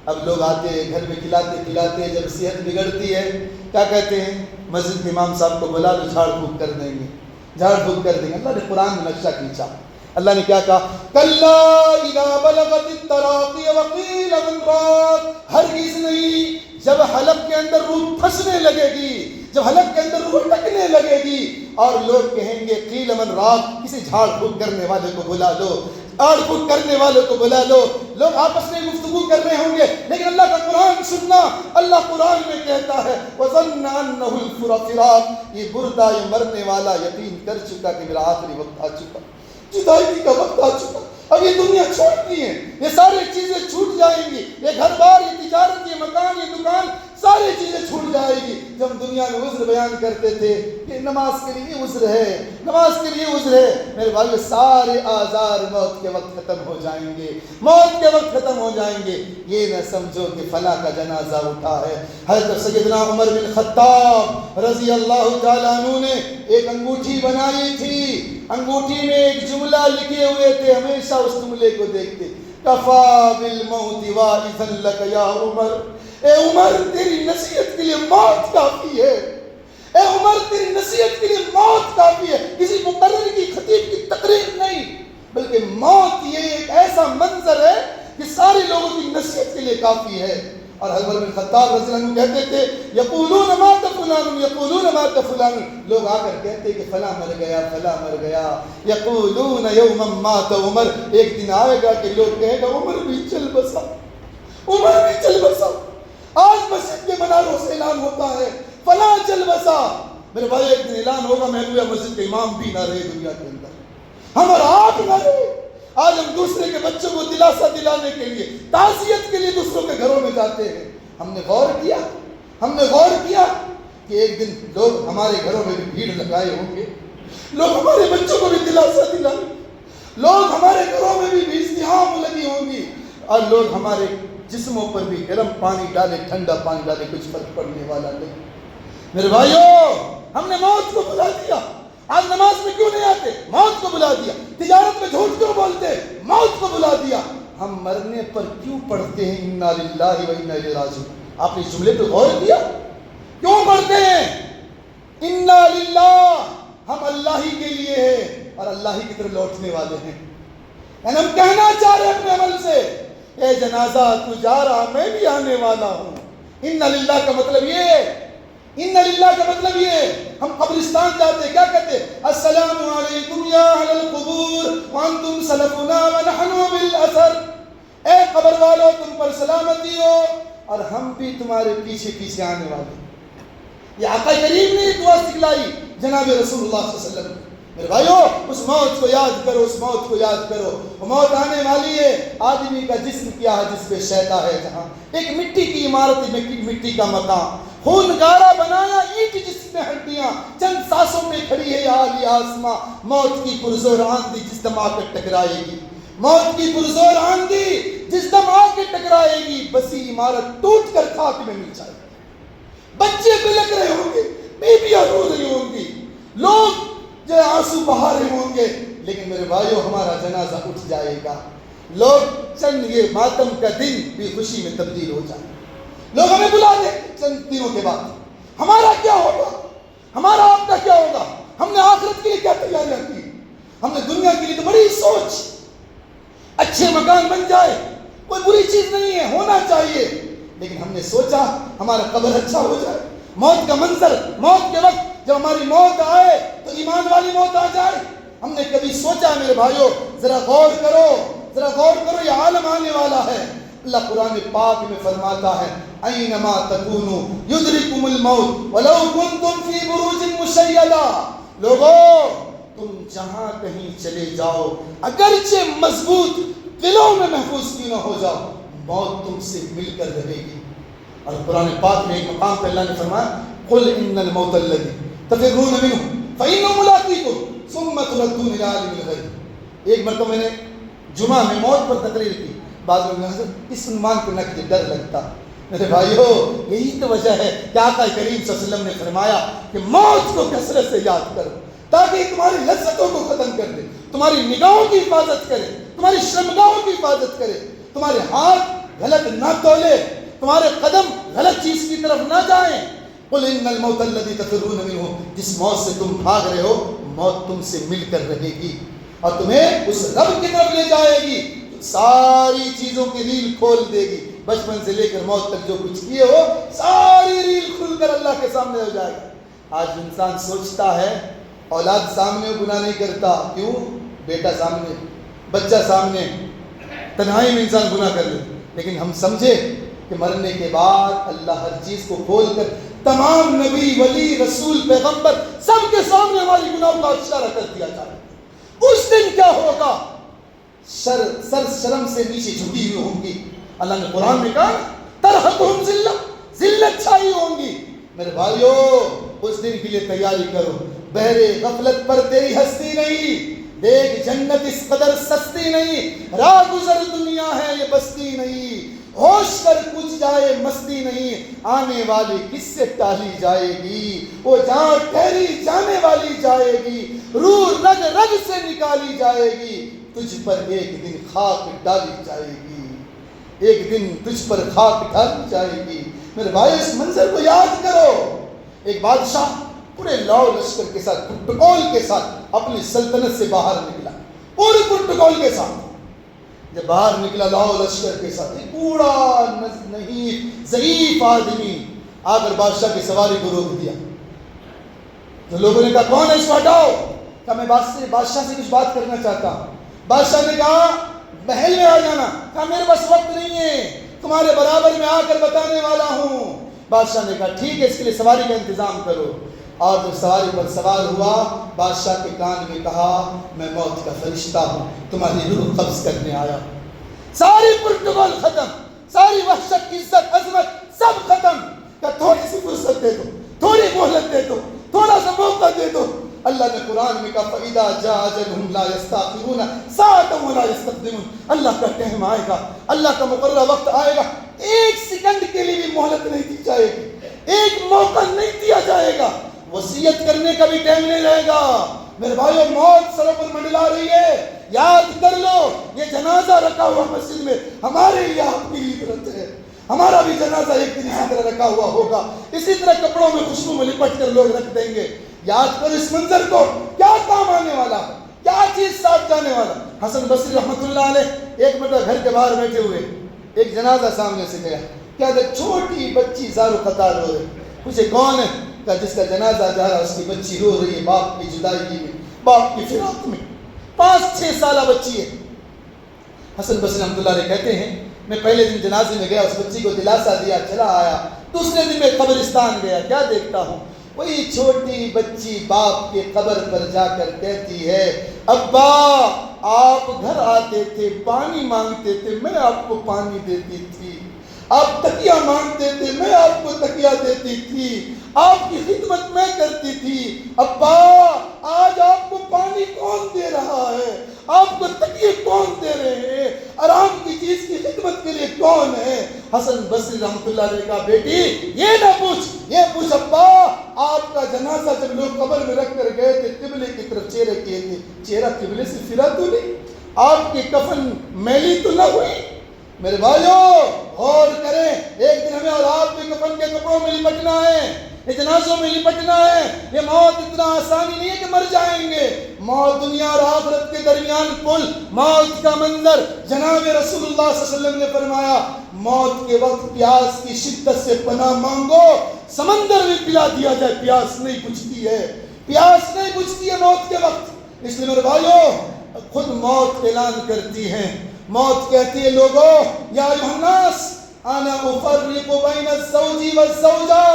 اب لوگ آتے ہیں گھر میں کھلاتے، جب صحت بگڑتی ہے کیا کہتے ہیں؟ مسجد کے امام صاحب کو بلا دو، جھاڑ پھونک کر دیں گے، جھاڑ پھونک کر دیں گے۔ اللہ نے قرآن میں نقشہ کھینچا، اللہ نے کیا کہا؟ کلا اذا بلغت التراقی وقیل من راق، ہرگز نہیں، جب حلق کے اندر روح پھنسنے لگے گی، جب حلق کے اندر روح ٹکنے لگے گی اور لوگ کہیں گے قیل من راق، کسی جھاڑ پھونک کرنے والے کو بلا لو، جھاڑ پھونک کرنے والے کو بلا لو، لوگ آپس میں گفتگو کر رہے ہوں گے، لیکن اللہ کا قرآن سننا، اللہ قرآن میں کہتا ہے وَظَنَّ أَنَّهُ الْفِرَاقُ، یہ مردہ، یہ مرنے والا یقین کر چکا کہ میرا آخری وقت آ چکا، جدائی کا وقت آ چکا، اب یہ دنیا چھوڑنی ہے، یہ ساری چیزیں چھوٹ جائیں گی، یہ گھر بار، یہ تجارت، یہ مکان، یہ دکان، ساری چیزیں چھوٹ جائے گی۔ جب ہم دنیا میں عذر بیان کرتے تھے کہ نماز کے لیے عذر ہے، نماز کے لیے عذر ہے، میرے بھائیو سارے آزار موت کے وقت ختم ہو جائیں گے، موت کے وقت ختم ہو جائیں گے۔ یہ نہ سمجھو کہ فلاں کا جنازہ اٹھا ہے۔ حضرت سیدنا عمر بن خطاب رضی اللہ تعالیٰ عنہ نے ایک انگوٹھی بنائی تھی، انگوٹھی میں ایک جملہ لکھے ہوئے تھے، ہمیشہ اس جملے کو دیکھتے، کفا بالموت واعظا لک یا عمر، اے عمر تیری نصیحت کے لیے موت کافی ہے، اے عمر تیری نصیحت کے لیے موت کافی ہے۔ کسی مقرر کی خطیب کی تقریر نہیں، بلکہ موت یہ ایک ایسا منظر ہے کہ سارے لوگوں کی نصیحت کے لیے کافی ہے۔ اور حضرت بن خطاب رضی اللہ عنہ کہتے تھے یقولون مات فلان، یقولون مات فلان، لوگ آ کر کہتے کہ فلاں مر گیا، فلاں مر گیا، یقولون یوما مات عمر، ایک دن آئے گا کہ لوگ کہیں گے عمر بھی چل بسا، عمر بھی چل بسا۔ آج مسجد کے مناروں سے اعلان ہوتا ہے فلاں چل بسا، میرے بھائی ایک دن اعلان ہوگا محبوبہ مسجد کے امام بھی نہ رہے دنیا کے اندر، ہم اور آپ نہ رہے۔ آج ہم دوسرے کے بچوں کو دلاسا دلانے کے لیے، تعزیت کے لیے دوسروں کے گھروں میں جاتے ہیں۔ ہم نے غور کیا کہ ایک دن لوگ ہمارے گھروں میں بھی بھیڑ لگائے ہوں گے، لوگ ہمارے بچوں کو بھی دلاسا دلائیں، لوگ ہمارے گھروں میں بھی ازدحام لگی ہوں گی، اور لوگ ہمارے جسموں پر بھی گرم پانی ڈالے، ٹھنڈا پانی ڈالے، کچھ فرق پڑنے والا نہیں۔ میرے بھائیوں ہم نے موت کو بلا دیا، آج نماز میں کیوں نہیں آتے؟ موت کو بلا دیا۔ تجارت میں جھوٹ کیوں بولتے؟ موت کو بلا دیا۔ ہم مرنے پر کیوں پڑھتے ہیں انا للہ و انا الیہ راجعون؟ آپ نے اس جملے پہ غور کیا؟ کیوں پڑھتے ہیں انا للہ؟ ہم اللہ ہی کے لیے ہیں اور اللہ ہی کی طرف لوٹنے والے ہیں۔ یعنی ہم کہنا چاہ رہے ہیں اپنے عمل سے، اے جنازہ تو جا رہا، میں بھی آنے والا ہوں۔ ان للہ کا مطلب یہ ہے، ان للہ کا مطلب یہ ہے، ہم قبرستان جاتے ہیں، کیا کہتے ہیں؟ السلام علیکم یا اہل القبور وانتم سلفنا ونحن بالاثر، اے قبر والو تم پر سلامتی ہو اور ہم بھی تمہارے پیچھے پیچھے آنے والے ہیں۔ یہ آقا کریم نے دعا سکھلائی جناب رسول اللہ صلی اللہ علیہ وسلم نے۔ میرے بھائیو، اس موت کو یاد کرو، اس موت کو یاد کرو، وہ موت آنے والی ہے۔ آدمی کا جسم کیا ہے جس پہ شیدا ہے، جہاں ایک مٹی کی عمارت، مٹی کا مکان، خون گارا بنایا اینٹ جس میں ہڈیاں، چند سانسوں میں کھڑی ہے عالی آسماں، موت کی پرزور آندھی جس دم آ کر ٹکرائے گی، موت کی پرزور آندھی جس دم آ کے ٹکرائے گی، بسی عمارت ٹوٹ کر خاک میں مل جائے گی، بچے بلک رہے ہوں گے، بیویاں رو رہی ہوں گی، لوگ جو آنسو بہا رہے ہوں گے، لیکن میرے بھائیو ہمارا جنازہ اٹھ جائے گا۔ لوگ چند یہ ماتم کا دن بھی خوشی میں تبدیل ہو جائے، لوگ ہمیں بلا دیں چند دنوں کے بعد، ہمارا کیا ہوگا؟ ہمارا آپ کا کیا ہوگا؟ ہم نے آخرت کے لیے کیا تیاریاں کی؟ ہم نے دنیا کے لیے تو بڑی سوچ، اچھے مکان بن جائے کوئی بری چیز نہیں ہے، ہونا چاہیے، لیکن ہم نے سوچا ہمارا قبر اچھا ہو جائے، موت کا منظر، موت کے وقت جب ہماری موت آئے تو ایمان والی موت آ جائے۔ ہم نے کبھی سوچا میرے بھائیو؟ ذرا غور کرو، ذرا غور کرو، یہ عالم آنے والا ہے۔ اللہ قرآن پاک میں فرماتا ہے اینما تکونوا یدرککم الموت ولو کنتم فی بروج مشیدہ، لوگو تم جہاں کہیں چلے جاؤ، اگرچہ مضبوط قلعوں میں محفوظ کیوں نہ ہو جاؤ، موت تم سے مل کر رہے گی۔ اور قرآن پاک میں ایک مقام پہ اللہ نے فرمایا قل ان الموت الذی تفرون منہ فإنہ ملاقیکم ثم تردون الی عالم الغیب۔ ایک مرتبہ میں نے جمعہ میں موت پر تقریر کی، بعض لوگوں نے کہا اس عنوان کو نہ ڈر لگتا۔ میرے بھائیو، یہی تو وجہ ہے کہ آقا کریم صلی اللہ علیہ وسلم نے فرمایا کہ موت کو کثرت سے یاد کرو، تاکہ تمہاری لذتوں کو ختم کر دے، تمہاری نگاہوں کی حفاظت کرے، تمہاری شرمگاہوں کی حفاظت کرے، تمہارے ہاتھ غلط نہ تولے، تمہارے قدم غلط چیز کی طرف نہ جائیں۔ قل ان الموت الذی تفرون منہ، جس موت سے تم بھاگ رہے ہو، موت تم سے مل کر رہے گی اور تمہیں اس رب کی طرف لے جائے گی، ساری چیزوں کی ریل کھول دے گی، بچپن سے لے کر موت تک جو کچھ کیے ہو ساری ریل کھل کر اللہ کے سامنے ہو جائے گا۔ آج انسان سوچتا ہے اولاد سامنے گناہ نہیں کرتا، کیوں؟ بیٹا سامنے، بچہ سامنے، تنہائی میں انسان گناہ کر لے، لیکن ہم سمجھے کہ مرنے کے بعد اللہ ہر چیز کو کھول کر تمام نبی، ولی، رسول، پیغمبر سب کے سامنے ہماری گناہوں کا اشارہ کر دیا جائے۔ اس دن کیا ہوگا؟ سر شرم سے نیچے جھکی ہوئی ہوں گی۔ اللہ نے قرآن میں کہا ترہقہم ذلہ، ذلت چھائی ہوں گی۔ میرے بھائیو، اس دن کے لیے تیاری کرو، بہرے غفلت پر تیری ہستی نہیں، دیکھ جنت اس قدر سستی نہیں، راہ گزر دنیا ہے یہ بستی نہیں، ہوش کر کچھ جائے مستی نہیں، آنے والی کس سے ٹالی جائے گی، وہ جہاں ٹھہری جانے والی جائے گی، روح رگ رگ سے نکالی جائے گی، تجھ پر ایک دن خاک ڈالی جائے گی، ایک دن تجھ پر خاک ڈالی جائے گی۔ میرے بھائی، اس منظر کو یاد کرو۔ ایک بادشاہ پورے لاؤ لشکر کے ساتھ، پروٹوکول کے ساتھ اپنی سلطنت سے باہر نکلا، پورے پروٹوکول کے ساتھ جب باہر نکلا لاؤ لشکر کے ساتھ، ایک بوڑھا نہیں ضعیف آدمی آ کر بادشاہ کی سواری کو روک دیا۔ جو لوگوں نے کہا کون ہے اس کو ہٹاؤ، کہا میں بادشاہ سے کچھ بات کرنا چاہتا ہوں۔ بادشاہ نے کہا محل میں آ جانا، کہا میرے پاس وقت نہیں ہے، تمہارے برابر میں آ کر بتانے والا ہوں۔ بادشاہ نے کہا ٹھیک ہے، اس کے لیے سواری کا انتظام کرو۔ اور جب سواری پر سوار ہوا، بادشاہ کے کان میں کہا میں موت کا فرشتہ ہوں، تمہاری روح قبض کرنے آیا ہوں۔ ساری پروٹوکول ختم، ساری وحشت، عزت، عظمت سب ختم، کہ تھوڑی سی فرصت دے دو، تھوڑی مہلت دے دو، تھوڑا سا موقع دے دو۔ اللہ نے قرآن میں کہا فَإِذَا جَاءَ أَجَلُهُمْ لَا يَسْتَأْخِرُونَ سَاعَةً وَلَا يَسْتَقْدِمُونَ۔ اللہ کا ٹائم آئے گا، اللہ کا مقررہ وقت آئے گا، ایک سیکنڈ کے لیے بھی مہلت نہیں دی جائے گی، ایک موقع نہیں دیا جائے گا، وصیت کرنے کا بھی ٹائم نہیں رہے گا۔ میرے بھائیو، موت سروں پر منڈلا رہی ہے، یاد کر لو یہ جنازہ رکھا ہوا مسجد میں ہمارے لیے آپ کی عبرت ہے، ہمارا بھی جنازہ ایک دن اسی طرح رکھا ہوا ہوگا، اسی طرح کپڑوں میں خوشبو میں لپٹ کر لوگ رکھ دیں گے۔ یاد کرو اس منظر کو، کیا کام آنے والا ہے، کیا چیز ساتھ جانے والا؟ حسن بصری رحمۃ اللہ علیہ ایک مرتبہ گھر کے باہر بیٹھے ہوئے، ایک جنازہ سامنے سے گیا، کیا کہ چھوٹی بچی زار و قطار رو رہی، پوچھے کون ہے؟ کہ جس کا جنازہ جا رہا اس کی بچی رو رہی ہے باپ کی جدائی میں، باپ کی فراق میں، 5-6 سالہ بچی ہے۔ حسن بصری رحمۃ اللہ علیہ کہتے ہیں میں پہلے دن جنازے میں گیا، اس بچی کو دلاسا دیا، چلا آیا، دوسرے دن میں قبرستان گیا، کیا دیکھتا ہوں؟ وہی چھوٹی بچی باپ کے قبر پر جا کر کہتی ہے ابا آپ گھر آتے تھے، پانی مانگتے تھے، میں آپ کو پانی دیتی تھی، آپ تکیہ مانگتے تھے، میں آپ کو تکیہ دیتی تھی، آپ کی خدمت میں کرتی تھی، ابا آج آپ کو پانی کون دے رہا ہے؟ آپ کو تکیے کون دے رہے ہیں؟ آرام کی چیز کی خدمت کے لیے کون ہے؟ حسن بصری رحمۃ اللہ علیہ کا بیٹی یہ نہ پوچھ، یہ پوچھ ابا آپ کا جنازہ جب لوگ قبر میں رکھ کر گئے تھے قبلے کی طرف چہرے کیے تھے، چہرہ قبلے سے پھرا تو نہیں؟ آپ کی کفن میلی تو نہ ہوئی؟ میرے بھائیوں غور کریں، ایک دن ہمیں اور آپ کے کفن کے کپڑوں میں لپٹنا ہے، یہ جنازوں میں لپٹنا ہے۔ یہ موت اتنا آسانی نہیں ہے کہ مر جائیں گے، موت دنیا اور آخرت کے درمیان پل، موت کا منظر جناب رسول اللہ صلی اللہ علیہ وسلم نے فرمایا موت کے وقت پیاس کی شدت سے پناہ مانگو، سمندر میں پلا دیا جائے پیاس نہیں بجھتی ہے، پیاس نہیں بجھتی ہے موت کے وقت۔ اس لیے میرے بھائیوں خود موت اعلان کرتی ہے، موت کہتی ہے لوگوں یا ایھا الناس انا افرق بین الزوج والزوجہ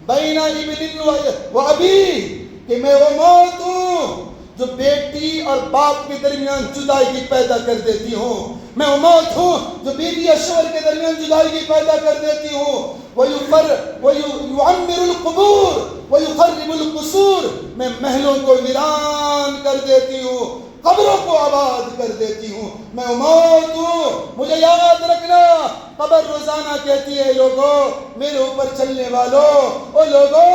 بین ابن و ابی، کہ میں وہ موت ہوں جو بیٹی اور باپ کے درمیان جدائی پیدا کر دیتی ہوں، میں وہ موت ہوں جو بیوی اور شوہر کے درمیان جدائی پیدا کر دیتی ہوں، وَيُعَمِّرُ الْقُبُورِ وَيُخَرِّبُ الْقُصُورِ، میں محلوں کو ویران کر دیتی ہوں، قبروں کو آباد کر دیتی ہوں، میں موت ہوں۔ مجھے یاد رکھنا قبر روزانہ کہتی ہے لوگوں میرے اوپر چلنے والوں، او لوگوں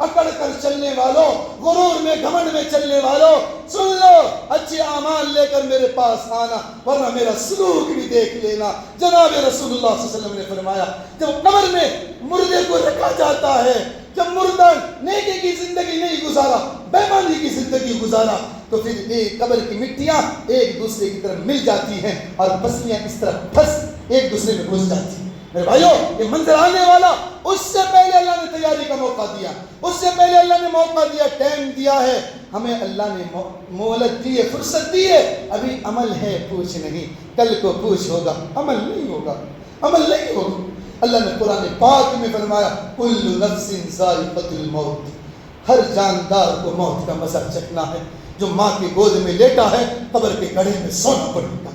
اکڑ کر چلنے والوں، غرور میں گھمنڈ میں چلنے والوں، سن لو اچھے اعمال لے کر میرے پاس آنا ورنہ میرا سلوک بھی دیکھ لینا۔ جناب رسول اللہ صلی اللہ علیہ وسلم نے فرمایا جب قبر میں مردے کو رکھا جاتا ہے، جب مردہ نیکی کی زندگی نہیں گزارا، بےمانی کی زندگی گزارا، تو پھر ایک قبر کی مٹیاں ایک دوسرے کی طرف مل جاتی ہیں اور پسلیاں اس طرح پھنس ایک دوسرے میں گھس جاتی ہیں۔ میرے بھائیوں یہ منظر آنے والا، اس سے پہلے اللہ نے تیاری کا موقع دیا، اس سے پہلے اللہ نے موقع دیا، ٹائم دیا ہے ہمیں، اللہ نے مہلت دی ہے، فرصت دی ہے، ابھی عمل ہے پوچھ نہیں، کل کو پوچھ ہوگا، عمل نہیں ہوگا، عمل نہیں ہوگا۔ اللہ نے قرآن پاک میں فرمایا کل نفس ذائقۃ الموت، ہر جاندار کو موت کا مزہ چکھنا ہے۔ جو ماں کی گود میں لیٹا ہے قبر کے گڑھے میں سونا پڑے گا،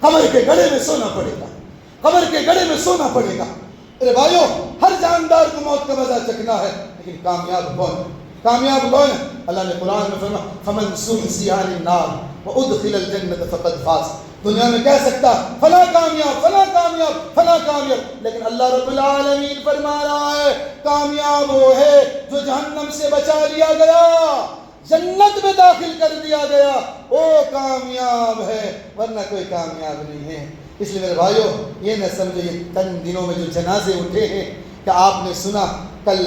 قبر کے گڑھے میں سونا پڑے گا، قبر کے گڑھے میں سونا پڑے گا۔ میرے بھائیوں ہر جاندار کو موت کا مزہ چکھنا ہے، لیکن کامیاب کون ہے؟ کامیاب کون ہے؟ اللہ نے قرآن میں فرمایا فمن زحزح عن النار وادخل الجنة فقد فاز۔ دنیا میں کہہ سکتا فلاں کامیاب فلاں کامیاب فلاں کامیاب، لیکن اللہ رب العالمین فرما رہا ہے کامیاب وہ ہے جو جہنم سے بچا لیا گیا، جنت میں داخل کر دیا گیا، وہ کامیاب ہے، ورنہ کوئی کامیاب نہیں ہے۔ اس لیے میرے بھائیوں یہ نہ سمجھو یہ چند دنوں میں جو جنازے اٹھے ہیں کہ آپ نے سنا کل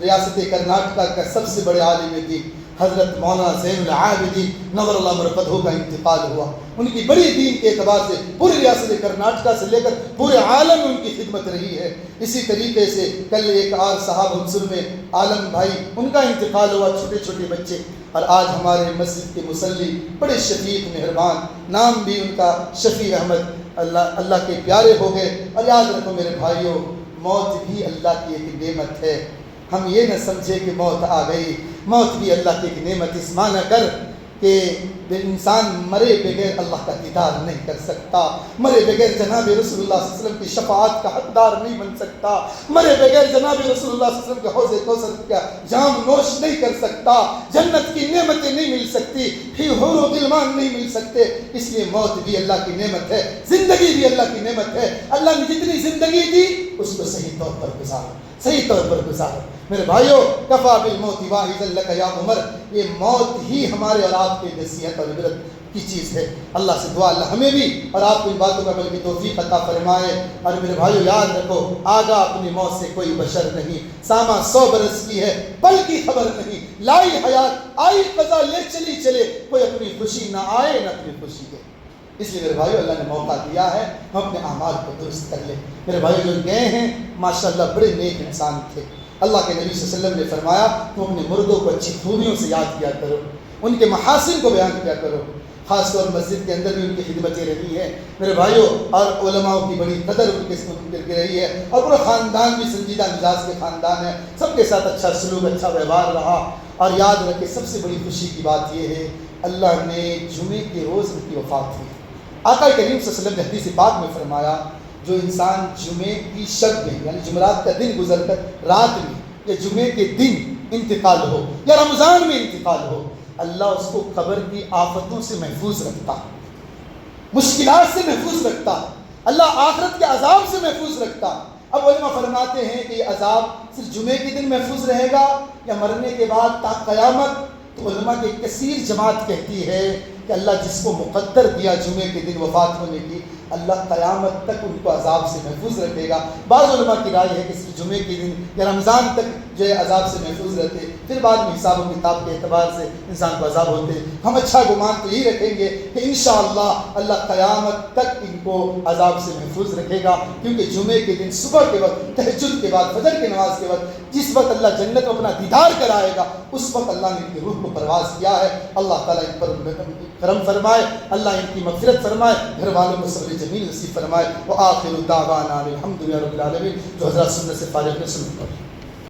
ریاست کرناٹکا کا سب سے بڑے عالم دین حضرت مولانا زین العابدین نور اللہ مرقدہ کا انتقال ہوا۔ ان کی بڑی دین کے اعتبار سے پوری ریاست کرناٹکا سے لے کر پورے عالم میں ان کی خدمت رہی ہے۔ اسی طریقے سے کل ایک اور صاحب ہنسر میں عالم بھائی ان کا انتقال ہوا، چھوٹے چھوٹے بچے، اور آج ہمارے مسجد کے مصلی بڑے شفیق مہربان، نام بھی ان کا شفیع احمد، اللہ کے پیارے ہو گئے۔ اور یاد رکھو میرے بھائیوں موت بھی اللہ کی ایک نعمت ہے، ہم یہ نہ سمجھے کہ موت آ گئی، موت بھی اللہ کی ایک نعمت، اس معنی کر کہ انسان مرے بغیر اللہ کا دیدار نہیں کر سکتا، مرے بغیر جناب رسول اللہ صلی اللہ علیہ وسلم کی شفاعت کا حقدار نہیں بن سکتا، مرے بغیر جناب رسول اللہ صلی اللہ علیہ وسلم کے حوض کوثر کا جام نوش نہیں کر سکتا، جنت کی نعمتیں نہیں مل سکتی، حور و غلمان نہیں مل سکتے۔ اس لیے موت بھی اللہ کی نعمت ہے، زندگی بھی اللہ کی نعمت ہے۔ اللہ نے جتنی زندگی دی اس کو صحیح طور پر گزارو، صحیح طور پر گزارو۔ میرے بھائیوں کفا بالموت واعظا لک یا عمر، یہ موت ہی ہمارے اور آپ کے نصیحت اور عبرت کی چیز ہے۔ اللہ سے دعا اللہ ہمیں بھی اور آپ کو ان باتوں کا عمل کی توفیق عطا فرمائے۔ اور میرے بھائیوں یاد رکھو، آگاہ اپنی موت سے کوئی بشر نہیں، ساما 100 برس کی ہے بل کی خبر نہیں، لائی حیات آئی قضا لے چلی چلے، کوئی اپنی خوشی نہ آئے نہ اپنی خوشی دے۔ اس لیے میرے بھائیو اللہ نے موقع دیا ہے، ہم اپنے اعمال کو درست کر لیں۔ میرے بھائیو جو گئے ہیں ماشاءاللہ بڑے نیک انسان تھے۔ اللہ کے نبی صلی اللہ علیہ وسلم نے فرمایا تم اپنے مردوں کو اچھی خوبیوں سے یاد کیا کرو، ان کے محاسن کو بیان کیا کرو، خاص طور مسجد کے اندر بھی ان کی خدمتیں رہی ہیں میرے بھائیوں، اور علماء کی بڑی قدر ان کے رہی ہے، اور پورا خاندان بھی سنجیدہ مزاج کے خاندان ہے، سب کے ساتھ اچھا سلوک اچھا ویوہار رہا۔ اور یاد رکھے سب سے بڑی خوشی کی بات یہ ہے اللہ نے جمعے کے روز ان کی وفات ہوئی۔ آقا کریم صلی اللہ علیہ وسلم نے حدیث پاک میں فرمایا جو انسان جمعے کی شب میں یعنی جمعرات کا دن گزر کر رات میں یا جمعے کے دن انتقال ہو یا رمضان میں انتقال ہو، اللہ اس کو قبر کی آفتوں سے محفوظ رکھتا، مشکلات سے محفوظ رکھتا، اللہ آخرت کے عذاب سے محفوظ رکھتا۔ اب علماء فرماتے ہیں کہ یہ عذاب صرف جمعے کے دن محفوظ رہے گا یا مرنے کے بعد تا قیامت؟ تو علماء کی کثیر جماعت کہتی ہے کہ اللہ جس کو مقدر دیا جمعے کے دن وفات ہونے کی، اللہ قیامت تک ان کو عذاب سے محفوظ رکھے گا۔ بعض علماء کی رائے ہے کہ صرف جمعے کے دن یا رمضان تک جو ہے عذاب سے محفوظ رہتے، پھر بعد میں حساب و کتاب کے اعتبار سے انسان کو عذاب ہوتے۔ ہم اچھا گمان تو یہی رکھیں گے کہ انشاءاللہ اللہ قیامت تک ان کو عذاب سے محفوظ رکھے گا، کیونکہ جمعے کے دن صبح کے وقت تہجد کے بعد فجر کی نماز کے وقت جس وقت اللہ جنت میں اپنا دیدار کرائے گا اس وقت اللہ نے ان کی روح کو پرواز کیا ہے۔ اللہ تعالیٰ ان پر کرم فرمائے، اللہ ان کی مغفرت فرمائے، گھر والوں کو صبر جمیل نصیب فرمائے۔ وآخر دعوانا الحمد للہ رب العالمین۔ جو حضرات سنت سے فارغ ہیں سنت